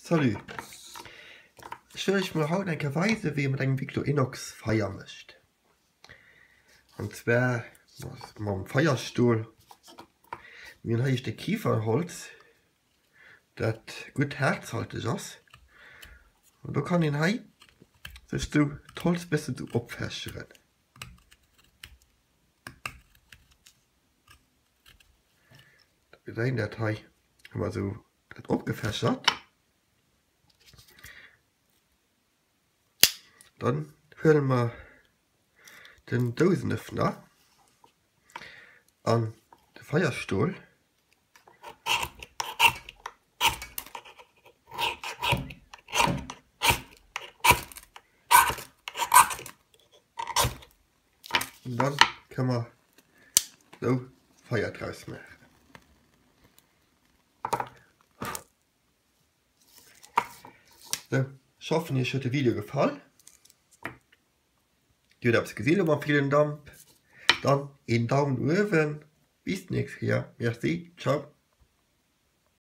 Salut! Ich will euch mal heute eine Weise, wie man einen Victorinox Feuer mischt. Und zwar mit dem Feuerstuhl. Wir haben hier Kieferholz, das gut herzhaltig ist. Und da kann ich hier das Holz ein bisschen abfächern. Wir sehen das hier, haben wir so das abgefächert. Dann füllen wir den Dosenöffner an den Feuerstuhl. Und dann können wir so Feuer draus machen. So, ich hoffe, euch hat das Video gefallen. Ihr habt es gesehen, aber vielen Dank. Dann einen Daumen oben. Bis nächstes Jahr. Merci. Ciao.